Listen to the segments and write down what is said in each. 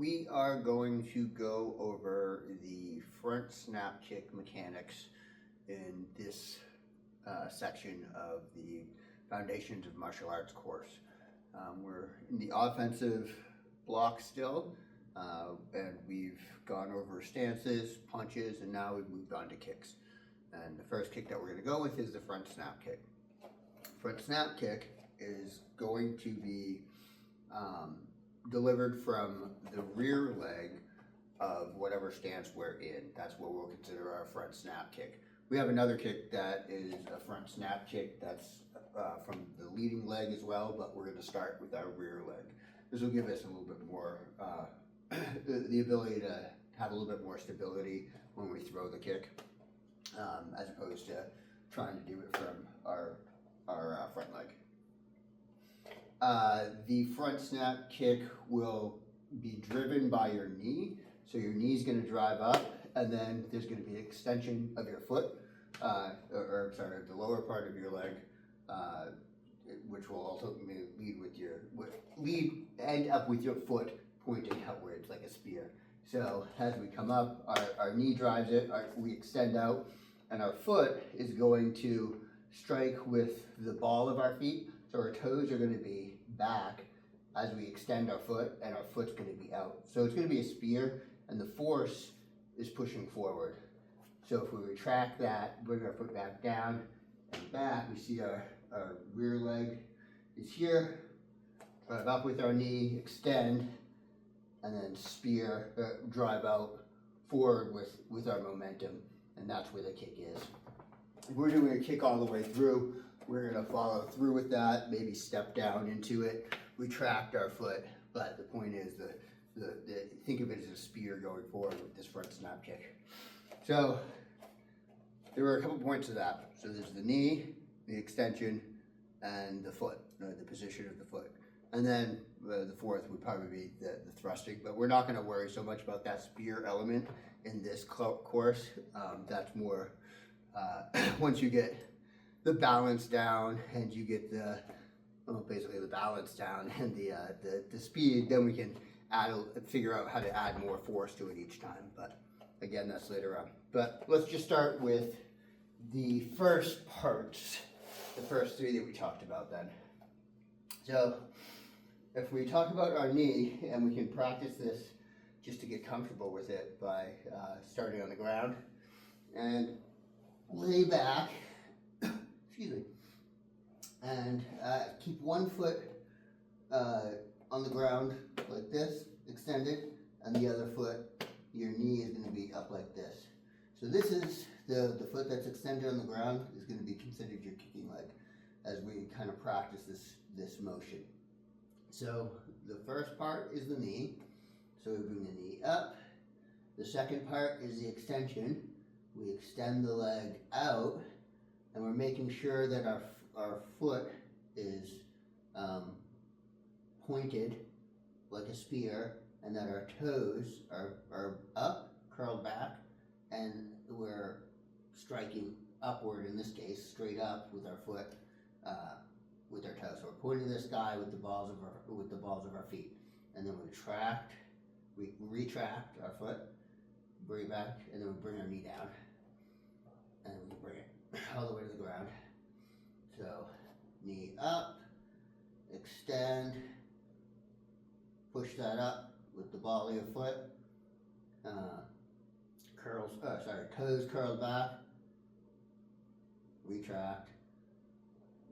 we are going to go over the front snap kick mechanics in this section of the Foundations of Martial Arts course. We're in the offensive block still, and we've gone over stances, punches, and now we've moved on to kicks. And the first kick that we're going to go with is the front snap kick. Front snap kick is going to be delivered from the rear leg of whatever stance we're in. That's what we'll consider our front snap kick. We have another kick that is a front snap kick that's from the leading leg as well, but we're going to start with our rear leg. This will give us a little bit more, the ability to have a little bit more stability when we throw the kick, as opposed to trying to do it from our front leg. The front snap kick will be driven by your knee. So your knee is going to drive up, and then there's going to be an extension of your foot, the lower part of your leg, which will ultimately end up with your foot pointing outwards like a spear. So as we come up, our knee drives it, we extend out, and our foot is going to strike with the ball of our feet. So our toes are going to be back as we extend our foot, and our foot's going to be out. So it's going to be a spear, and the force is pushing forward. So if we retract that, bring our foot back down and back, we see our rear leg is here. Drive up with our knee, extend, and then spear, drive out forward with our momentum, and that's where the kick is. If we're doing a kick all the way through, we're going to follow through with that, maybe step down into it, retract our foot, but the point is think of it as a spear going forward with this front snap kick. So there were a couple points to that. So there's the knee, the extension, and the foot, the position of the foot. And then the fourth would probably be the thrusting, but we're not going to worry so much about that spear element in this course. That's more once you get the balance down and you get basically the balance down and the speed, then we can figure out how to add more force to it each time. But again, that's later on. But let's just start with the first parts, the first three that we talked about then. So if we talk about our knee, and we can practice this just to get comfortable with it by starting on the ground and lay back, excuse me, and keep one foot on the ground like this, extended, and the other foot, your knee is going to be up like this. So this is the foot that's extended on the ground is going to be considered your kicking leg as we kind of practice this motion. So the first part is the knee. So we bring the knee up. The second part is the extension. We extend the leg out, and we're making sure that our foot is pointed like a spear, and that our toes are up, curled back, and we're striking upward, in this case, straight up with our foot, with our toes. So we're pointing to the sky with the balls of our feet, and then we retract our foot, bring it back, and then we bring our knee down, and we bring it all the way to the ground. So knee up, extend, push that up with the ball of your foot, toes curled back, retract,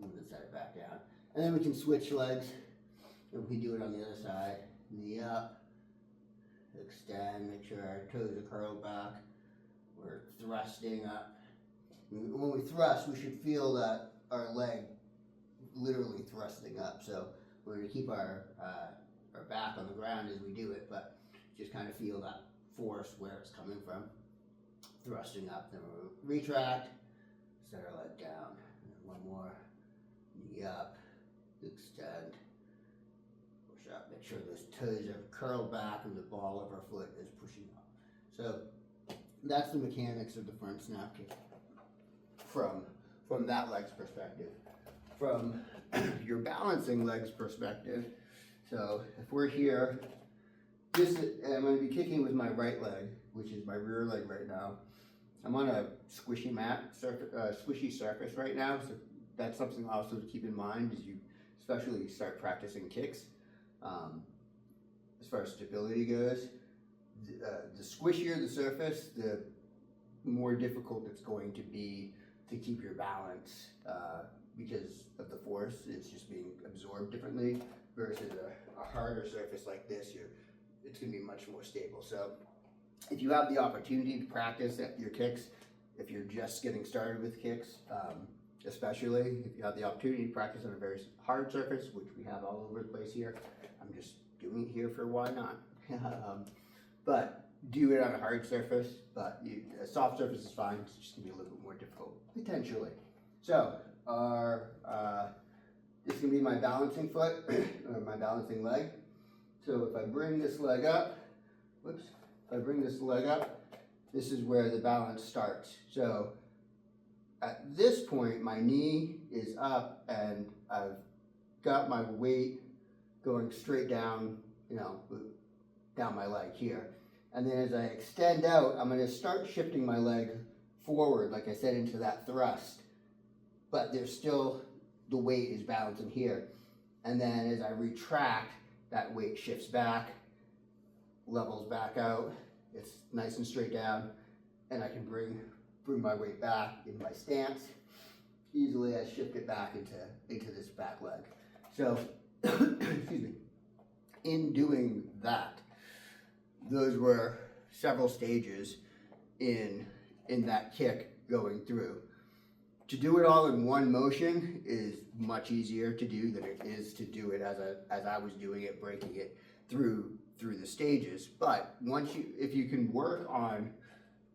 move the side back down. And then we can switch legs, and we can do it on the other side. Knee up, extend, make sure our toes are curled back, we're thrusting up. When we thrust, we should feel that our leg literally thrusting up. So we're going to keep our back on the ground as we do it, but just kind of feel that force where it's coming from. Thrusting up, then we'll retract, set our leg down. And one more, knee up, extend, push up. Make sure those toes are curled back and the ball of our foot is pushing up. So that's the mechanics of the front snap kick from that leg's perspective. From your balancing leg's perspective, so if we're here I'm going to be kicking with my right leg, which is my rear leg right now. I'm on a squishy squishy surface right now, so that's something also to keep in mind as you especially start practicing kicks. As far as stability goes, the squishier the surface, the more difficult it's going to be to keep your balance because of the force. It's just being absorbed differently versus a harder surface like this. It's going to be much more stable. So if you have the opportunity to practice at your kicks, if you're just getting started with kicks, especially if you have the opportunity to practice on a very hard surface, which we have all over the place here, I'm just doing it here for why not. But do it on a hard surface, but a soft surface is fine. It's just going to be a little bit more difficult, potentially. So this is going to be my balancing foot, or my balancing leg. So if I bring this leg up, whoops, if I bring this leg up, this is where the balance starts. So at this point, my knee is up and I've got my weight going straight down, down my leg here. And then as I extend out, I'm going to start shifting my leg forward, like I said, into that thrust. But there's still, the weight is balancing here. And then as I retract, that weight shifts back, levels back out. It's nice and straight down. And I can bring my weight back in my stance. Easily I shift it back into this back leg. So, excuse me, in doing that, those were several stages in that kick going through. To do it all in one motion is much easier to do than it is to do it as I was doing it, breaking it through the stages. But if you can work on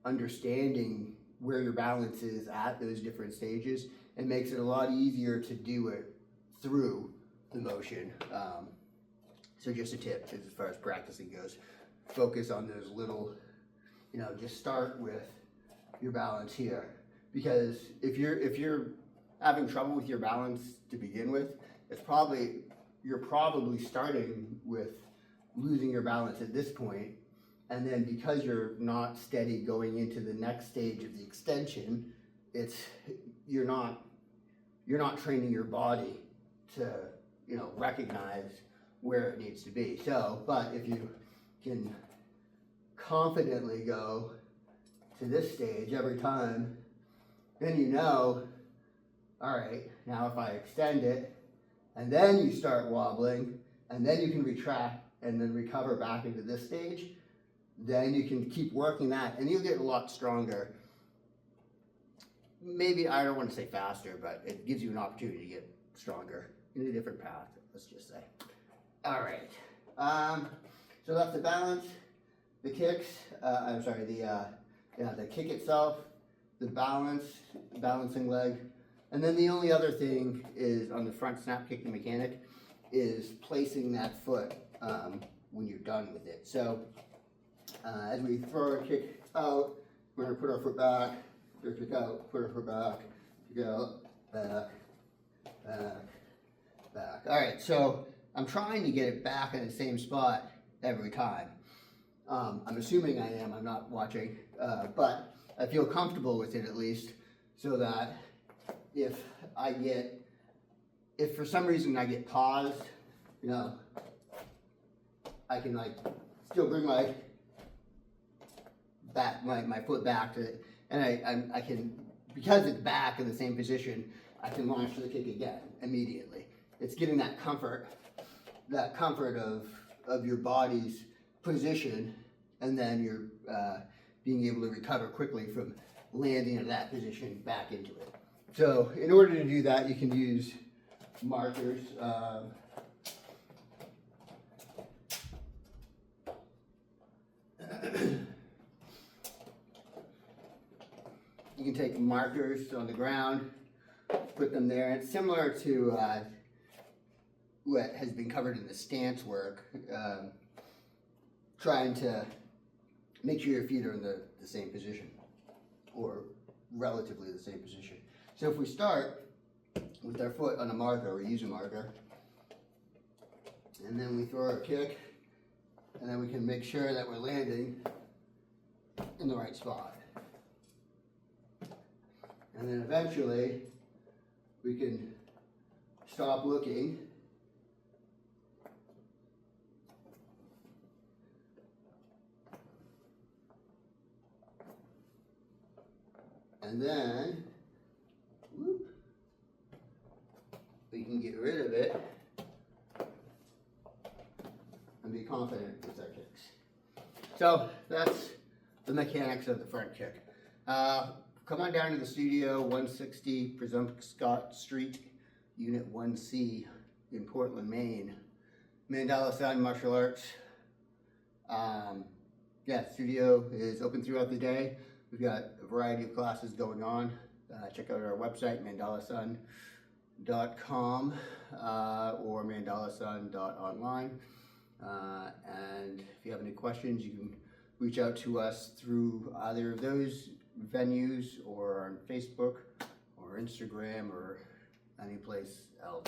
understanding where your balance is at those different stages, it makes it a lot easier to do it through the motion. So just a tip as far as practicing goes, focus on those little, just start with your balance here. Because if you're having trouble with your balance to begin with, you're probably starting with losing your balance at this point, and then because you're not steady going into the next stage of the extension, you're not training your body to recognize where it needs to be. So, but if you can confidently go to this stage every time, then all right, now if I extend it, and then you start wobbling, and then you can retract and then recover back into this stage, then you can keep working that, and you'll get a lot stronger. Maybe, I don't want to say faster, but it gives you an opportunity to get stronger in a different path, let's just say. All right, so that's the balance, the kicks, the kick itself, the balancing leg, and then the only other thing is on the front snap kicking mechanic is placing that foot when you're done with it. So as we throw our kick out, we're going to put our foot back, throw our kick out, put our foot back, kick out, back, back, back. All right, so I'm trying to get it back in the same spot every time. I'm assuming I am, I'm not watching, but I feel comfortable with it at least, so that if for some reason I get paused, I can still bring my foot back to it, and I can, because it's back in the same position, I can launch the kick again immediately. It's getting that comfort of your body's position, and then you're being able to recover quickly from landing in that position back into it. So in order to do that, you can use markers. You can take markers on the ground, put them there. It's similar to what has been covered in the stance work, trying to make sure your feet are in the same position, or relatively the same position. So if we start with our foot on a marker, or use a marker, and then we throw our kick, And then we can make sure that we're landing in the right spot. And then eventually we can stop looking and then whoop, we can get rid of it and be confident with our kicks. So that's the mechanics of the front kick. Come on down to the studio, 160 Presumpscot Street, Unit 1C in Portland, Maine. Mandala Sun Martial Arts. Yeah, studio is open throughout the day. We've got a variety of classes going on. Check out our website, mandalasun.com or mandalasun.online. And if you have any questions, you can reach out to us through either of those venues or on Facebook or Instagram or any place else.